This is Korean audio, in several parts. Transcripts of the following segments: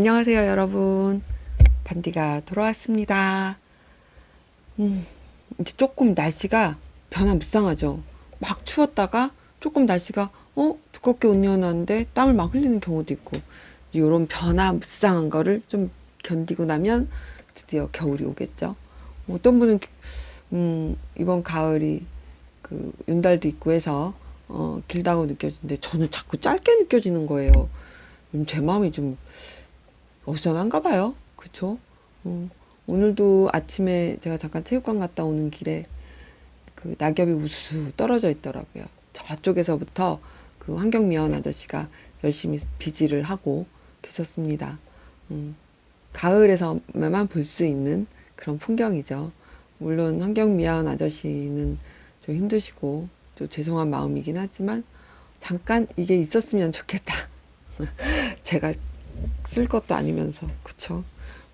안녕하세요, 여러분. 반디가 돌아왔습니다. 이제 조금 날씨가 변화무쌍하죠. 막 추웠다가 조금 날씨가 두껍게 옷 입어놨는데 땀을 막 흘리는 경우도 있고, 이런 변화무쌍한 거를 좀 견디고 나면 드디어 겨울이 오겠죠. 어떤 분은 이번 가을이 그 윤달도 있고 해서 길다고 느껴지는데 저는 자꾸 짧게 느껴지는 거예요. 제 마음이 좀 어수선한가 봐요. 그쵸? 어, 오늘도 아침에 제가 잠깐 체육관 갔다 오는 길에 그 낙엽이 우수수 떨어져 있더라고요. 저쪽에서부터 그 환경미화원 아저씨가 열심히 비지를 하고 계셨습니다. 가을에서만 볼 수 있는 그런 풍경이죠. 물론 환경미화원 아저씨는 좀 힘드시고 좀 죄송한 마음이긴 하지만 잠깐 이게 있었으면 좋겠다. 제가 쓸 것도 아니면서 그쵸.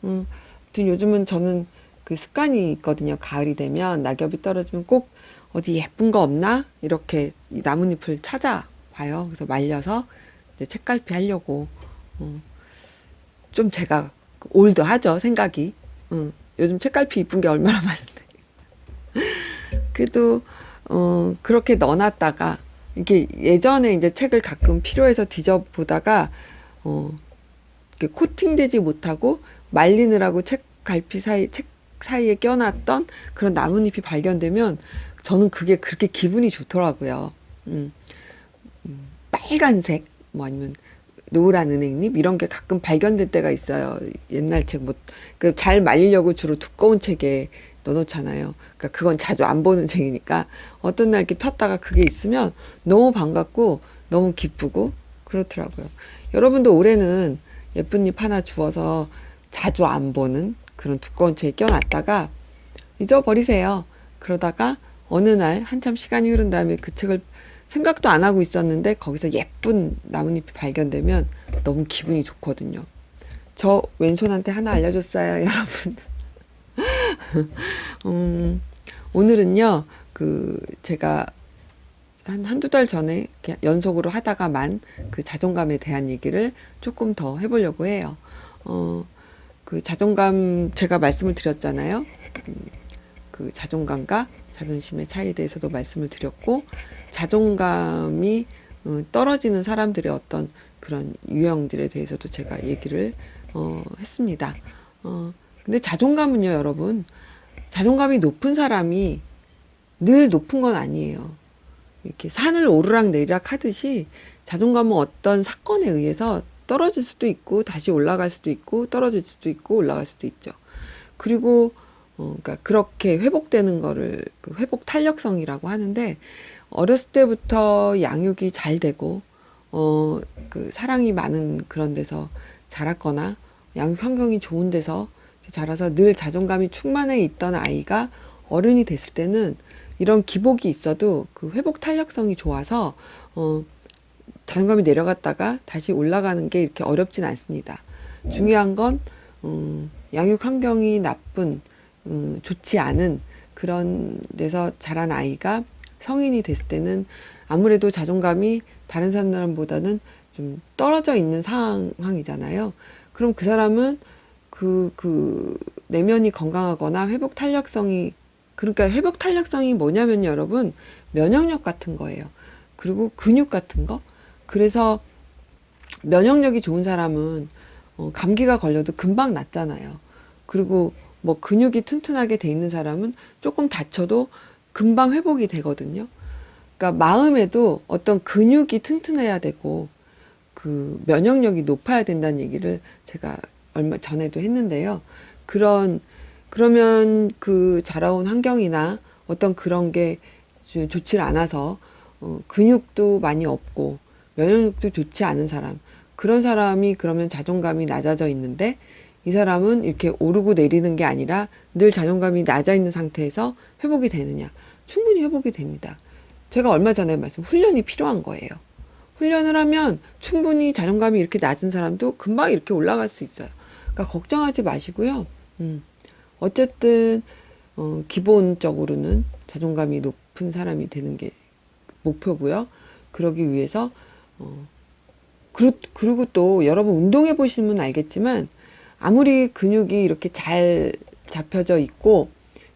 아무튼 요즘은 저는 그 습관이 있거든요. 가을이 되면 낙엽이 떨어지면 꼭 어디 예쁜 거 없나 이렇게 이 나뭇잎을 찾아봐요. 그래서 말려서 이제 책갈피 하려고. 좀 제가 올드하죠, 생각이. 요즘 책갈피 이쁜 게 얼마나 많은데. 그래도 그렇게 넣어놨다가 이게 예전에 이제 책을 가끔 필요해서 뒤져보다가 어 코팅되지 못하고 말리느라고 책 사이에 껴놨던 그런 나뭇잎이 발견되면 저는 그게 그렇게 기분이 좋더라고요. 음, 빨간색 뭐 아니면 노란 은행잎 이런 게 가끔 발견될 때가 있어요. 옛날 책 뭐 그 잘 말리려고 주로 두꺼운 책에 넣어놓잖아요. 그러니까 그건 자주 안 보는 책이니까 어떤 날 이렇게 폈다가 그게 있으면 너무 반갑고 너무 기쁘고 그렇더라고요. 여러분도 올해는 예쁜 잎 하나 주워서 자주 안 보는 그런 두꺼운 책에 껴놨다가 잊어버리세요. 그러다가 어느 날 한참 시간이 흐른 다음에 그 책을 생각도 안 하고 있었는데 거기서 예쁜 나뭇잎이 발견되면 너무 기분이 좋거든요. 저 왼손한테 하나 알려줬어요, 여러분. 오늘은요, 그 제가 한두 달 전에 이렇게 연속으로 하다가만 그 자존감에 대한 얘기를 조금 더 해보려고 해요. 그 자존감 제가 말씀을 드렸잖아요. 그 자존감과 자존심의 차이에 대해서도 말씀을 드렸고, 자존감이 떨어지는 사람들의 어떤 그런 유형들에 대해서도 제가 얘기를 했습니다. 근데 자존감은요, 여러분, 자존감이 높은 사람이 늘 높은 건 아니에요. 이렇게 산을 오르락 내리락 하듯이 자존감은 어떤 사건에 의해서 떨어질 수도 있고 다시 올라갈 수도 있고 떨어질 수도 있고 올라갈 수도 있죠. 그리고 그러니까 그렇게 회복되는 거를 그 회복 탄력성이라고 하는데, 어렸을 때부터 양육이 잘 되고 그 사랑이 많은 그런 데서 자랐거나 양육 환경이 좋은 데서 자라서 늘 자존감이 충만해 있던 아이가 어른이 됐을 때는 이런 기복이 있어도 그 회복 탄력성이 좋아서 자존감이 내려갔다가 다시 올라가는 게 이렇게 어렵진 않습니다. 중요한 건 양육 환경이 나쁜 좋지 않은 그런 데서 자란 아이가 성인이 됐을 때는 아무래도 자존감이 다른 사람보다는 좀 떨어져 있는 상황이잖아요. 그럼 그 사람은 그 내면이 건강하거나 회복 탄력성이, 그러니까 회복 탄력성이 뭐냐면 여러분, 면역력 같은 거예요. 그리고 근육 같은 거. 그래서 면역력이 좋은 사람은 감기가 걸려도 금방 낫잖아요. 그리고 뭐 근육이 튼튼하게 돼 있는 사람은 조금 다쳐도 금방 회복이 되거든요. 그러니까 마음에도 어떤 근육이 튼튼해야 되고 그 면역력이 높아야 된다는 얘기를 제가 얼마 전에도 했는데요. 그러면 그 자라온 환경이나 어떤 그런 게 좋지 않아서 근육도 많이 없고 면역력도 좋지 않은 사람, 그런 사람이 그러면 자존감이 낮아져 있는데 이 사람은 이렇게 오르고 내리는 게 아니라 늘 자존감이 낮아 있는 상태에서 회복이 되느냐? 충분히 회복이 됩니다. 제가 얼마 전에 훈련이 필요한 거예요. 훈련을 하면 충분히 자존감이 이렇게 낮은 사람도 금방 이렇게 올라갈 수 있어요. 그러니까 걱정하지 마시고요. 어쨌든 기본적으로는 자존감이 높은 사람이 되는 게 목표고요. 그러기 위해서 그리고 또 여러분 운동해 보시면 알겠지만 아무리 근육이 이렇게 잘 잡혀져 있고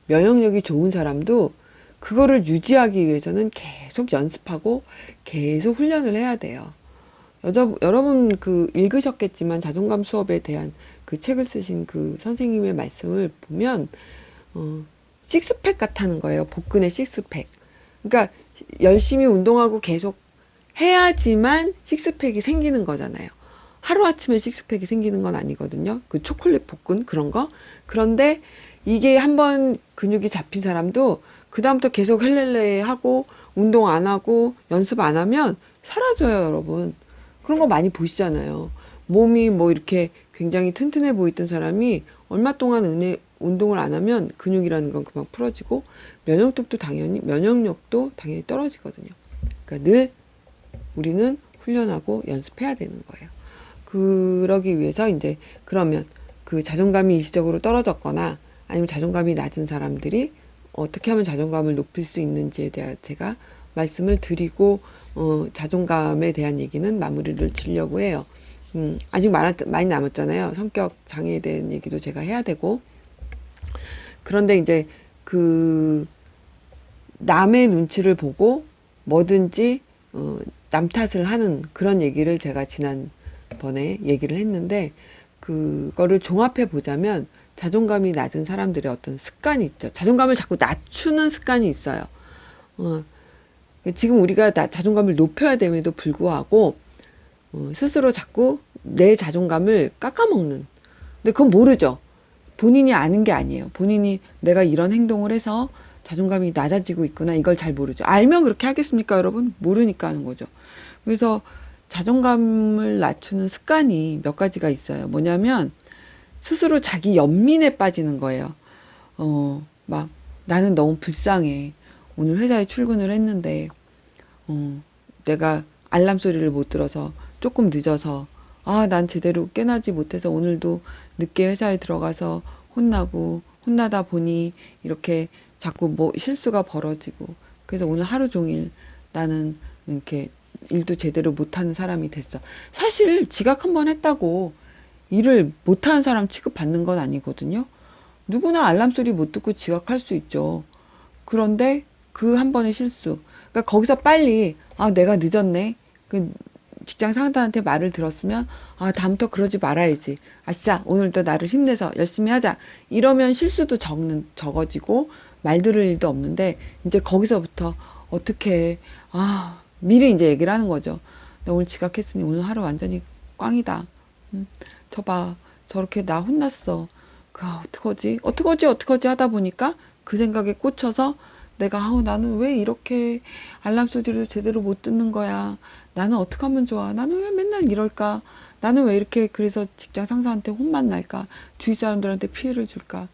면역력이 좋은 사람도 그거를 유지하기 위해서는 계속 연습하고 계속 훈련을 해야 돼요. 여러분 그 읽으셨겠지만 자존감 수업에 대한 그 책을 쓰신 그 선생님의 말씀을 보면 식스팩 같다는 거예요. 복근의 식스팩. 그러니까 열심히 운동하고 계속 해야지만 식스팩이 생기는 거잖아요. 하루아침에 식스팩이 생기는 건 아니거든요. 그 초콜릿 복근 그런 거. 그런데 이게 한번 근육이 잡힌 사람도 그다음부터 계속 헬렐레 하고 운동 안 하고 연습 안 하면 사라져요, 여러분. 그런 거 많이 보시잖아요. 몸이 뭐 이렇게 굉장히 튼튼해 보이던 사람이 얼마 동안 운동을 안 하면 근육이라는 건 금방 풀어지고 면역력도 당연히 떨어지거든요. 그러니까 늘 우리는 훈련하고 연습해야 되는 거예요. 그러기 위해서 이제 그러면 그 자존감이 일시적으로 떨어졌거나 아니면 자존감이 낮은 사람들이 어떻게 하면 자존감을 높일 수 있는지에 대해 제가 말씀을 드리고 자존감에 대한 얘기는 마무리를 지려고 해요. 아직 많이 남았잖아요. 성격 장애에 대한 얘기도 제가 해야 되고. 그런데 이제 그 남의 눈치를 보고 뭐든지 남 탓을 하는 그런 얘기를 제가 지난번에 얘기를 했는데 그거를 종합해 보자면 자존감이 낮은 사람들의 어떤 습관이 있죠. 자존감을 자꾸 낮추는 습관이 있어요. 지금 우리가 자존감을 높여야 됨에도 불구하고 스스로 자꾸 내 자존감을 깎아먹는. 근데 그건 모르죠. 본인이 아는 게 아니에요. 본인이 내가 이런 행동을 해서 자존감이 낮아지고 있구나. 이걸 잘 모르죠. 알면 그렇게 하겠습니까, 여러분? 모르니까 하는 거죠. 그래서 자존감을 낮추는 습관이 몇 가지가 있어요. 뭐냐면 스스로 자기 연민에 빠지는 거예요. 막 나는 너무 불쌍해. 오늘 회사에 출근을 했는데 내가 알람 소리를 못 들어서 조금 늦어서 난 제대로 깨나지 못해서 오늘도 늦게 회사에 들어가서 혼나다 보니 이렇게 자꾸 뭐 실수가 벌어지고 그래서 오늘 하루 종일 나는 이렇게 일도 제대로 못하는 사람이 됐어. 사실 지각 한번 했다고 일을 못하는 사람 취급받는 건 아니거든요. 누구나 알람 소리 못 듣고 지각할 수 있죠. 그런데 그 한 번의 실수. 그러니까 거기서 빨리 내가 늦었네. 그 직장 상사한테 말을 들었으면 다음부터 그러지 말아야지. 아싸 오늘도 나를 힘내서 열심히 하자. 이러면 실수도 적어지고 말 들을 일도 없는데 이제 거기서부터 어떻게 미리 이제 얘기를 하는 거죠. 나 오늘 지각했으니 오늘 하루 완전히 꽝이다. 저봐 저렇게 나 혼났어. 어떡하지 하다 보니까 그 생각에 꽂혀서 내가 나는 왜 이렇게 알람 소리를 제대로 못 듣는 거야. 나는 어떻게 하면 좋아. 나는 왜 맨날 이럴까. 나는 왜 이렇게 그래서 직장 상사한테 혼만 날까. 주위 사람들한테 피해를 줄까.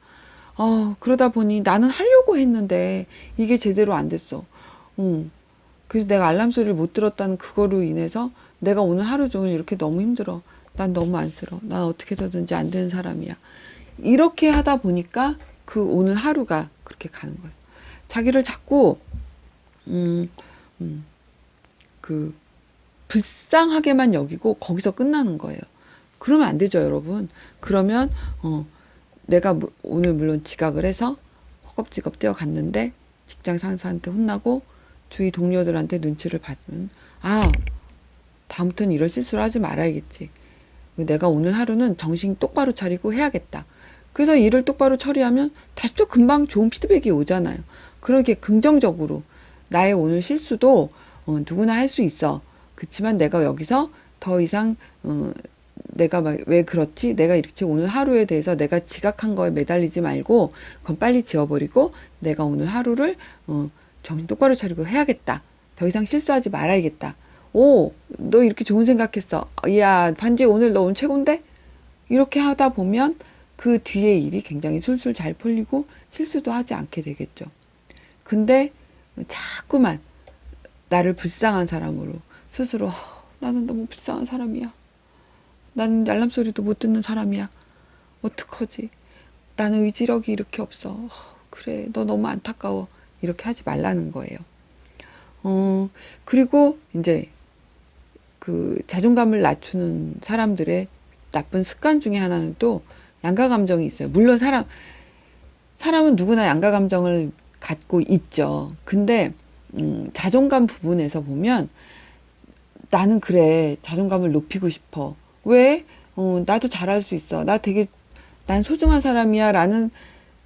그러다 보니 나는 하려고 했는데 이게 제대로 안 됐어. 그래서 내가 알람 소리를 못 들었다는 그거로 인해서 내가 오늘 하루 종일 이렇게 너무 힘들어. 난 너무 안쓰러워. 난 어떻게 해서든지 안 되는 사람이야. 이렇게 하다 보니까 그 오늘 하루가 그렇게 가는 거예요. 자기를 자꾸 그 불쌍하게만 여기고 거기서 끝나는 거예요. 그러면 안 되죠, 여러분. 그러면 내가 오늘 물론 지각을 해서 허겁지겁 뛰어갔는데 직장 상사한테 혼나고 주위 동료들한테 눈치를 받으면 다음부터는 이런 실수를 하지 말아야겠지. 내가 오늘 하루는 정신 똑바로 차리고 해야겠다. 그래서 일을 똑바로 처리하면 다시 또 금방 좋은 피드백이 오잖아요. 그렇게 긍정적으로 나의 오늘 실수도 누구나 할 수 있어. 그렇지만 내가 여기서 더 이상 내가 막 왜 그렇지? 내가 이렇게 오늘 하루에 대해서 내가 지각한 거에 매달리지 말고 그건 빨리 지워버리고 내가 오늘 하루를 정신 똑바로 차리고 해야겠다. 더 이상 실수하지 말아야겠다. 너 이렇게 좋은 생각했어. 야, 반지 오늘 너 오늘 최고인데? 이렇게 하다 보면 그 뒤에 일이 굉장히 술술 잘 풀리고 실수도 하지 않게 되겠죠. 근데 자꾸만 나를 불쌍한 사람으로 스스로 나는 너무 불쌍한 사람이야. 나는 알람 소리도 못 듣는 사람이야. 어떡하지? 나는 의지력이 이렇게 없어. 그래, 너 너무 안타까워. 이렇게 하지 말라는 거예요. 그리고 이제 그 자존감을 낮추는 사람들의 나쁜 습관 중에 하나는 또 양가 감정이 있어요. 물론 사람은 누구나 양가 감정을 갖고 있죠. 근데 자존감 부분에서 보면 나는 그래 자존감을 높이고 싶어. 왜? 나도 잘할 수 있어. 난 소중한 사람이야 라는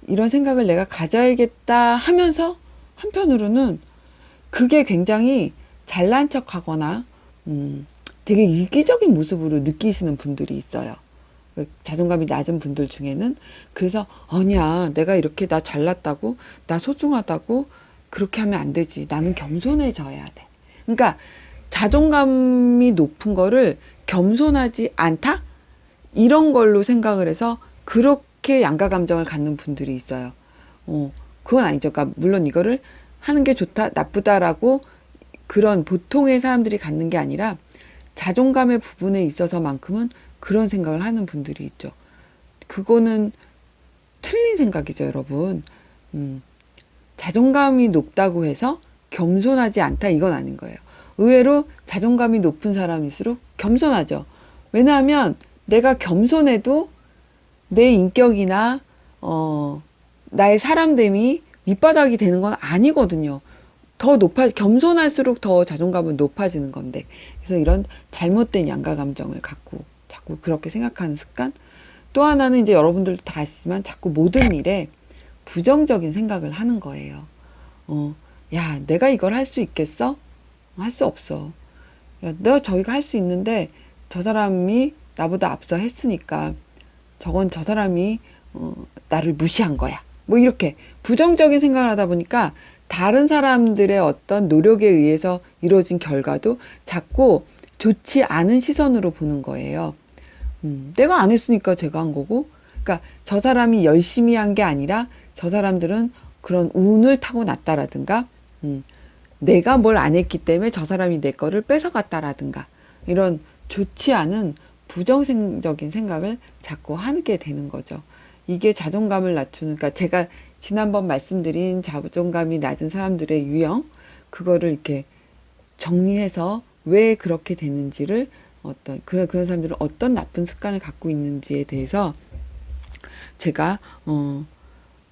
이런 생각을 내가 가져야겠다 하면서 한편으로는 그게 굉장히 잘난 척하거나 되게 이기적인 모습으로 느끼시는 분들이 있어요. 자존감이 낮은 분들 중에는. 그래서 아니야 내가 이렇게 나 잘났다고 나 소중하다고 그렇게 하면 안 되지. 나는 겸손해져야 돼. 그러니까 자존감이 높은 거를 겸손하지 않다? 이런 걸로 생각을 해서 그렇게 양가 감정을 갖는 분들이 있어요. 그건 아니죠. 그러니까 물론 이거를 하는 게 좋다, 나쁘다라고 그런 보통의 사람들이 갖는 게 아니라 자존감의 부분에 있어서만큼은 그런 생각을 하는 분들이 있죠. 그거는 틀린 생각이죠, 여러분. 자존감이 높다고 해서 겸손하지 않다 이건 아닌 거예요. 의외로 자존감이 높은 사람일수록 겸손하죠. 왜냐하면 내가 겸손해도 내 인격이나 나의 사람됨이 밑바닥이 되는 건 아니거든요. 겸손할수록 더 자존감은 높아지는 건데. 그래서 이런 잘못된 양가 감정을 갖고 자꾸 그렇게 생각하는 습관. 또 하나는 이제 여러분들도 다 아시지만 자꾸 모든 일에 부정적인 생각을 하는 거예요. 야, 내가 이걸 할 수 있겠어? 할 수 없어. 야, 저희가 할 수 있는데 저 사람이 나보다 앞서 했으니까 저 사람이 나를 무시한 거야. 뭐 이렇게 부정적인 생각을 하다 보니까 다른 사람들의 어떤 노력에 의해서 이루어진 결과도 자꾸 좋지 않은 시선으로 보는 거예요. 내가 안 했으니까 제가 한 거고, 그러니까 저 사람이 열심히 한 게 아니라 저 사람들은 그런 운을 타고 났다라든가, 내가 뭘 안 했기 때문에 저 사람이 내 거를 뺏어갔다라든가, 이런 좋지 않은 부정적인 생각을 자꾸 하게 되는 거죠. 이게 자존감을 낮추는, 그러니까 제가 지난번 말씀드린 자존감이 낮은 사람들의 유형, 그거를 이렇게 정리해서 왜 그렇게 되는지를 그런 사람들은 어떤 나쁜 습관을 갖고 있는지에 대해서 제가,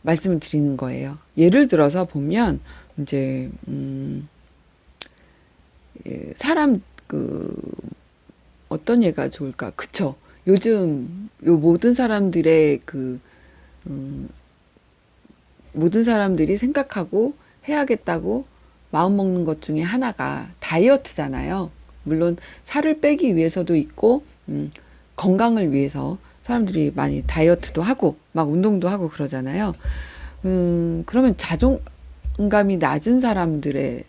말씀을 드리는 거예요. 예를 들어서 보면, 이제, 어떤 예가 좋을까? 그쵸. 요즘, 모든 사람들의 모든 사람들이 생각하고 해야겠다고 마음먹는 것 중에 하나가 다이어트잖아요. 물론 살을 빼기 위해서도 있고 건강을 위해서 사람들이 많이 다이어트도 하고 막 운동도 하고 그러잖아요. 그러면 자존감이 낮은 사람들의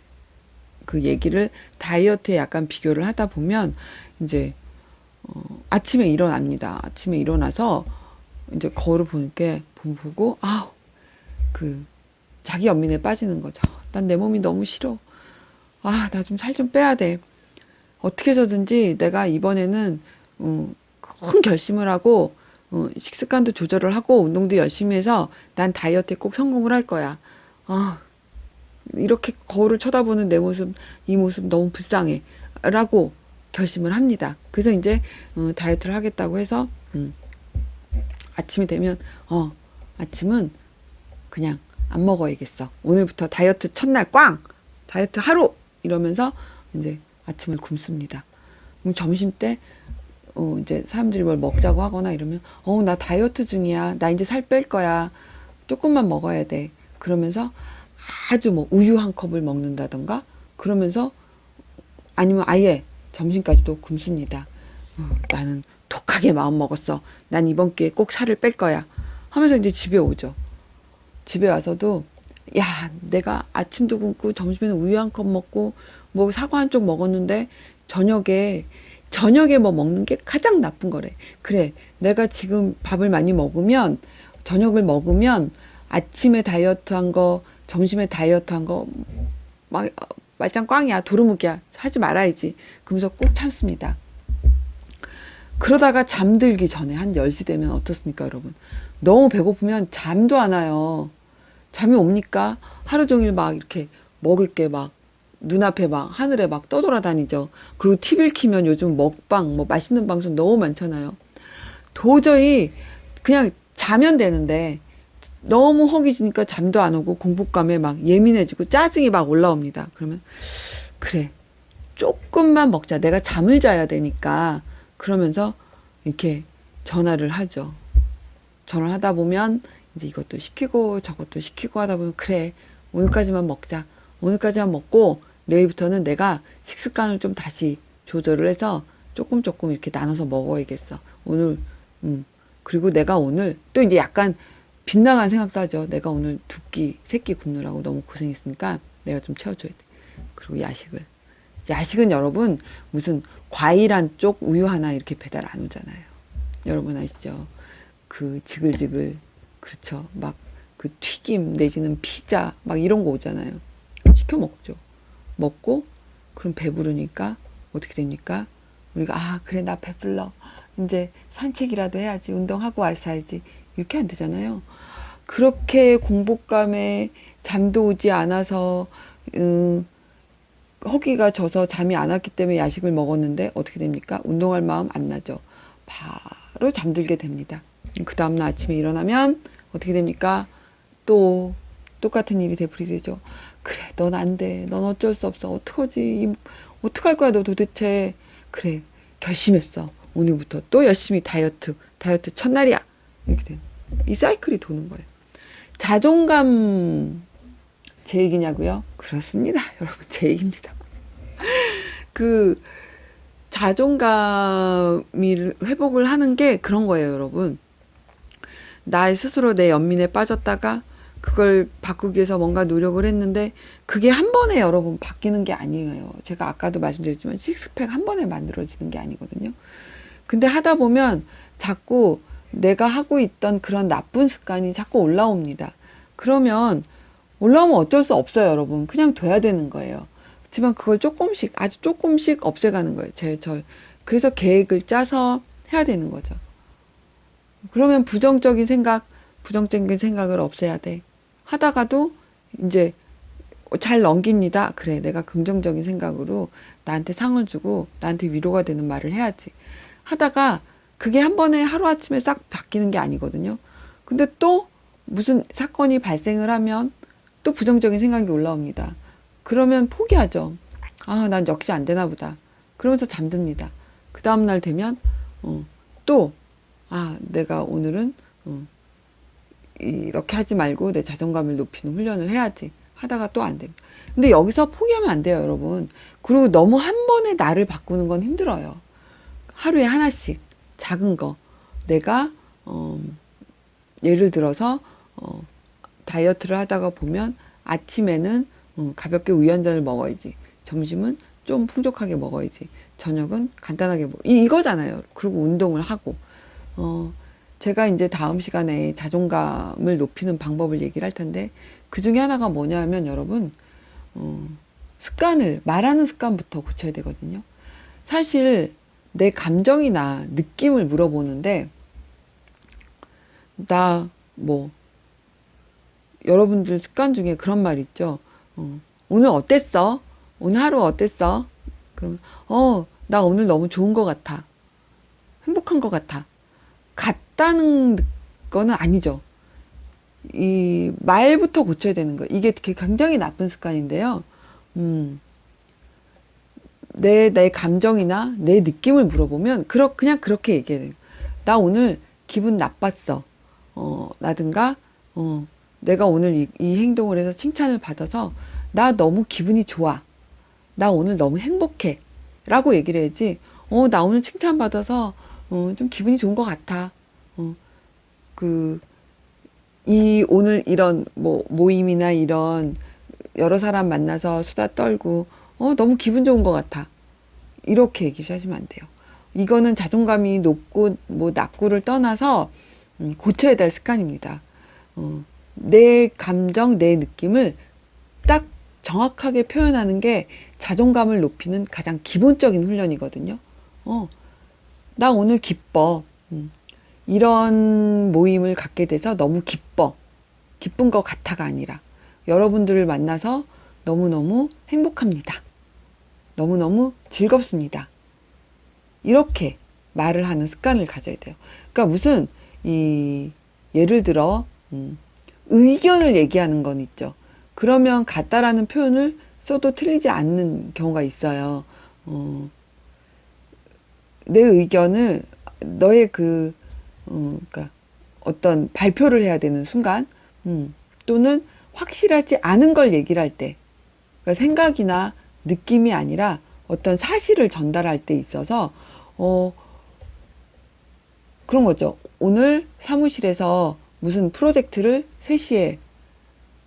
그 얘기를 다이어트에 약간 비교를 하다 보면 이제 아침에 일어납니다. 아침에 일어나서 이제 거울을 보고 자기 연민에 빠지는 거죠. 난 내 몸이 너무 싫어. 나 좀 살 좀 빼야 돼. 어떻게 해서든지 내가 이번에는 큰 결심을 하고 식습관도 조절을 하고 운동도 열심히 해서 난 다이어트에 꼭 성공을 할 거야. 이렇게 거울을 쳐다보는 내 모습, 이 모습 너무 불쌍해. 라고 결심을 합니다. 그래서 이제 다이어트를 하겠다고 해서 아침이 되면 아침은 그냥 안 먹어야겠어. 오늘부터 다이어트 첫날 꽝! 다이어트 하루! 이러면서 이제 아침을 굶습니다. 그럼 점심 때 이제 사람들이 뭘 먹자고 하거나 이러면 나 다이어트 중이야. 나 이제 살 뺄 거야. 조금만 먹어야 돼. 그러면서 아주 뭐 우유 한 컵을 먹는다던가 그러면서 아니면 아예 점심까지도 굶습니다. 나는 독하게 마음 먹었어. 난 이번 기회에 꼭 살을 뺄 거야. 하면서 이제 집에 오죠. 집에 와서도 야, 내가 아침도 굶고 점심에는 우유 한 컵 먹고 뭐 사과 한 쪽 먹었는데 저녁에 뭐 먹는 게 가장 나쁜 거래. 그래, 내가 지금 밥을 많이 먹으면 저녁을 먹으면 아침에 다이어트 한 거, 점심에 다이어트 한 거 말짱 꽝이야. 도루묵이야. 하지 말아야지. 그러면서 꼭 참습니다. 그러다가 잠들기 전에 한 10시 되면 어떻습니까, 여러분? 너무 배고프면 잠도 안 와요. 잠이 옵니까? 하루 종일 막 이렇게 먹을 게 막 눈앞에 막 하늘에 막 떠돌아다니죠. 그리고 TV를 키면 요즘 먹방, 뭐 맛있는 방송 너무 많잖아요. 도저히 그냥 자면 되는데 너무 허기지니까 잠도 안 오고 공포감에 막 예민해지고 짜증이 막 올라옵니다. 그러면 그래, 조금만 먹자. 내가 잠을 자야 되니까. 그러면서 이렇게 전화를 하죠. 전화를 하다 보면 이제 이것도 시키고 저것도 시키고 하다 보면 그래, 오늘까지만 먹자. 오늘까지만 먹고 내일부터는 내가 식습관을 좀 다시 조절을 해서 조금 조금 이렇게 나눠서 먹어야겠어. 오늘 그리고 내가 오늘 또 이제 약간 빗나간 생각도 하죠. 내가 오늘 두 끼, 세 끼 굶느라고 너무 고생했으니까 내가 좀 채워줘야 돼. 그리고 야식은 여러분 무슨 과일 한 쪽 우유 하나 이렇게 배달 안 오잖아요. 여러분 아시죠? 그 지글지글, 그렇죠. 막 그 튀김 내지는 피자 막 이런 거 오잖아요. 시켜 먹죠. 먹고 그럼 배부르니까 어떻게 됩니까? 우리가 아 그래 나 배불러. 이제 산책이라도 해야지. 운동하고 와서 해야지. 이렇게 안 되잖아요. 그렇게 공복감에 잠도 오지 않아서 허기가 져서 잠이 안 왔기 때문에 야식을 먹었는데 어떻게 됩니까? 운동할 마음 안 나죠. 바로 잠들게 됩니다. 그 다음날 아침에 일어나면 어떻게 됩니까? 또 똑같은 일이 되풀이되죠. 그래, 넌 안 돼. 넌 어쩔 수 없어. 어떡하지? 어떡할 거야, 너 도대체. 그래, 결심했어. 오늘부터 또 열심히 다이어트 첫날이야. 이렇게 돼. 이 사이클이 도는 거예요. 자존감 제 얘기냐고요? 그렇습니다. 여러분, 제 얘기입니다. 그 자존감이 회복을 하는 게 그런 거예요, 여러분. 나 스스로 내 연민에 빠졌다가 그걸 바꾸기 위해서 뭔가 노력을 했는데 그게 한 번에 여러분 바뀌는 게 아니에요. 제가 아까도 말씀드렸지만 식스팩 한 번에 만들어지는 게 아니거든요. 근데 하다 보면 자꾸 내가 하고 있던 그런 나쁜 습관이 자꾸 올라옵니다. 그러면 올라오면 어쩔 수 없어요, 여러분. 그냥 둬야 되는 거예요. 그렇지만 그걸 조금씩, 아주 조금씩 없애가는 거예요. 그래서 계획을 짜서 해야 되는 거죠. 그러면 부정적인 생각을 없애야 돼. 하다가도 이제 잘 넘깁니다. 그래, 내가 긍정적인 생각으로 나한테 상을 주고 나한테 위로가 되는 말을 해야지. 하다가 그게 한 번에 하루아침에 싹 바뀌는 게 아니거든요. 근데 또 무슨 사건이 발생을 하면 또 부정적인 생각이 올라옵니다. 그러면 포기하죠. 아, 난 역시 안 되나 보다. 그러면서 잠듭니다. 그 다음날 되면 또 내가 오늘은 이렇게 하지 말고 내 자존감을 높이는 훈련을 해야지. 하다가 또 안 됩니다. 근데 여기서 포기하면 안 돼요, 여러분. 그리고 너무 한 번에 나를 바꾸는 건 힘들어요. 하루에 하나씩 작은 거. 내가 예를 들어서 다이어트를 하다가 보면 아침에는 가볍게 우유 한 잔을 먹어야지. 점심은 좀 풍족하게 먹어야지. 저녁은 간단하게 이거잖아요. 그리고 운동을 하고. 제가 이제 다음 시간에 자존감을 높이는 방법을 얘기를 할 텐데 그 중에 하나가 뭐냐면 여러분 말하는 습관부터 고쳐야 되거든요. 사실 내 감정이나 느낌을 물어보는데 여러분들 습관 중에 그런 말 있죠. 오늘 어땠어? 오늘 하루 어땠어? 그러면 나 오늘 너무 좋은 것 같아. 행복한 것 같아. 같다는 거는 아니죠. 이 말부터 고쳐야 되는 거예요. 이게 굉장히 나쁜 습관인데요. 내 감정이나 내 느낌을 물어보면 그냥 그렇게 얘기해야 돼요. 나 오늘 기분 나빴어. 라든가 내가 오늘 이 행동을 해서 칭찬을 받아서 나 너무 기분이 좋아. 나 오늘 너무 행복해. 라고 얘기를 해야지. 나 오늘 칭찬 받아서 좀 기분이 좋은 것 같아. 오늘 이런 모임이나 이런 여러 사람 만나서 수다 떨고 너무 기분 좋은 것 같아. 이렇게 얘기하시면 안 돼요. 이거는 자존감이 높고 낮고를 떠나서 고쳐야 될 습관입니다. 내 감정, 내 느낌을 딱 정확하게 표현하는 게 자존감을 높이는 가장 기본적인 훈련이거든요. 나 오늘 기뻐. 이런 모임을 갖게 돼서 너무 기뻐. 기쁜 것 같아가 아니라 여러분들을 만나서 너무너무 행복합니다. 너무너무 즐겁습니다. 이렇게 말을 하는 습관을 가져야 돼요. 그러니까 무슨 예를 들어 의견을 얘기하는 건 있죠. 그러면 같다라는 표현을 써도 틀리지 않는 경우가 있어요. 내 의견을 너의 그러니까 어떤 발표를 해야 되는 순간, 또는 확실하지 않은 걸 얘기를 할 때, 그러니까 생각이나 느낌이 아니라 어떤 사실을 전달할 때 있어서 그런 거죠. 오늘 사무실에서 무슨 프로젝트를 3시에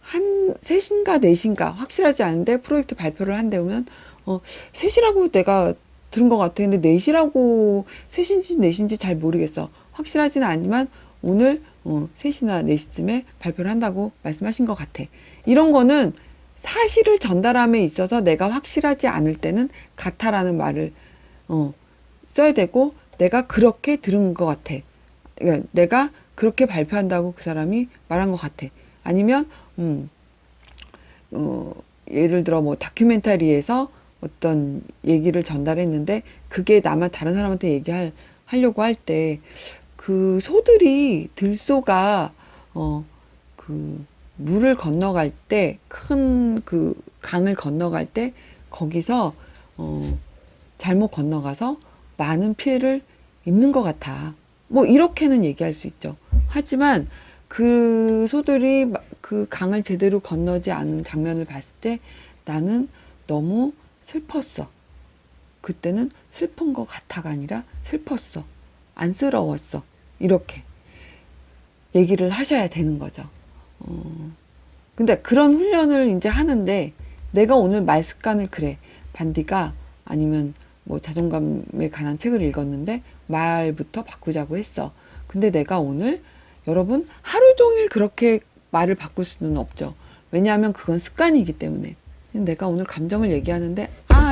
3시인가 4시인가 확실하지 않은데 프로젝트 발표를 한다면 3시라고 내가 들은 것 같아. 근데 4시라고 3시인지 4시인지 잘 모르겠어. 확실하지는 않지만 오늘 3시나 4시쯤에 발표를 한다고 말씀하신 것 같아. 이런 거는 사실을 전달함에 있어서 내가 확실하지 않을 때는 같아라는 말을 써야 되고, 내가 그렇게 들은 것 같아. 그러니까 내가 그렇게 발표한다고 그 사람이 말한 것 같아. 아니면 예를 들어 뭐 다큐멘터리에서 어떤 얘기를 전달했는데 그게 나만 다른 사람한테 하려고 할 때 그 들소가 그 물을 건너갈 때, 큰 그 강을 건너갈 때 거기서 잘못 건너가서 많은 피해를 입는 것 같아. 뭐 이렇게는 얘기할 수 있죠. 하지만 그 소들이 그 강을 제대로 건너지 않은 장면을 봤을 때 나는 너무 슬펐어. 그때는 슬픈 것 같아가 아니라 슬펐어. 안쓰러웠어. 이렇게 얘기를 하셔야 되는 거죠. 근데 그런 훈련을 이제 하는데, 내가 오늘 말 습관을 그래. 반디가 아니면 뭐 자존감에 관한 책을 읽었는데 말부터 바꾸자고 했어. 근데 내가 오늘 여러분 하루 종일 그렇게 말을 바꿀 수는 없죠. 왜냐하면 그건 습관이기 때문에. 내가 오늘 감정을 얘기하는데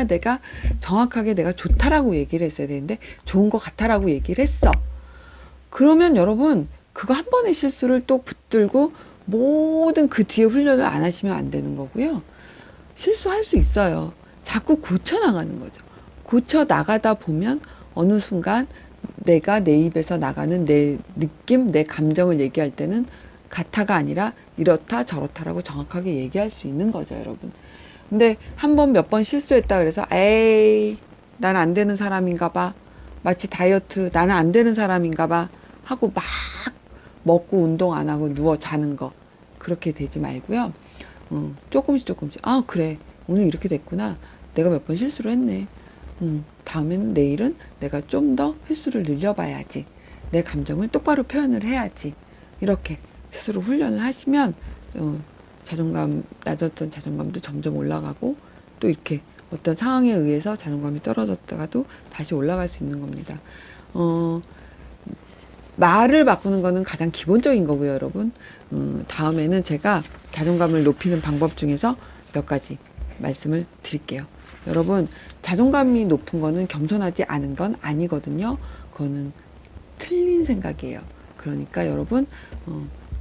내가 정확하게 내가 좋다라고 얘기를 했어야 되는데 좋은 것 같아라고 얘기를 했어. 그러면 여러분 그거 한 번의 실수를 또 붙들고 모든 그 뒤에 훈련을 안 하시면 안 되는 거고요. 실수할 수 있어요. 자꾸 고쳐나가는 거죠. 고쳐나가다 보면 어느 순간 내가 내 입에서 나가는 내 느낌, 내 감정을 얘기할 때는 같아가 아니라 이렇다 저렇다라고 정확하게 얘기할 수 있는 거죠, 여러분. 근데 한 번 몇 번 실수했다 그래서 에이 난 안 되는 사람인가 봐. 마치 다이어트 나는 안 되는 사람인가 봐 하고 막 먹고 운동 안 하고 누워 자는 거, 그렇게 되지 말고요. 조금씩 그래 오늘 이렇게 됐구나. 내가 몇 번 실수를 했네. 다음에는 내일은 내가 좀 더 횟수를 늘려봐야지. 내 감정을 똑바로 표현을 해야지. 이렇게 스스로 훈련을 하시면 낮았던 자존감도 점점 올라가고, 또 이렇게 어떤 상황에 의해서 자존감이 떨어졌다가도 다시 올라갈 수 있는 겁니다. 말을 바꾸는 거는 가장 기본적인 거고요, 여러분. 다음에는 제가 자존감을 높이는 방법 중에서 몇 가지 말씀을 드릴게요. 여러분, 자존감이 높은 거는 겸손하지 않은 건 아니거든요. 그거는 틀린 생각이에요. 그러니까 여러분,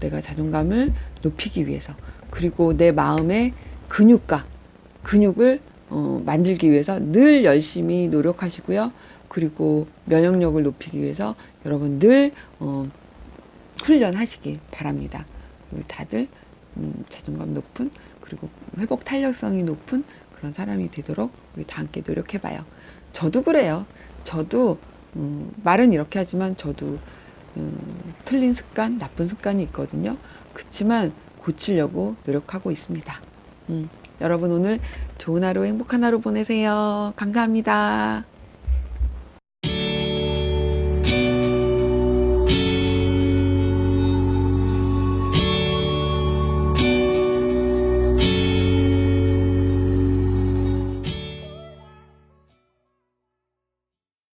내가 자존감을 높이기 위해서, 그리고 내 마음의 근육을 만들기 위해서 늘 열심히 노력하시고요. 그리고 면역력을 높이기 위해서 여러분 늘 훈련하시기 바랍니다. 우리 다들 자존감 높은, 그리고 회복 탄력성이 높은 그런 사람이 되도록 우리 다 함께 노력해봐요. 저도 그래요. 저도 말은 이렇게 하지만 저도 틀린 습관, 나쁜 습관이 있거든요. 그렇지만 고치려고 노력하고 있습니다. 여러분 오늘 좋은 하루, 행복한 하루 보내세요. 감사합니다.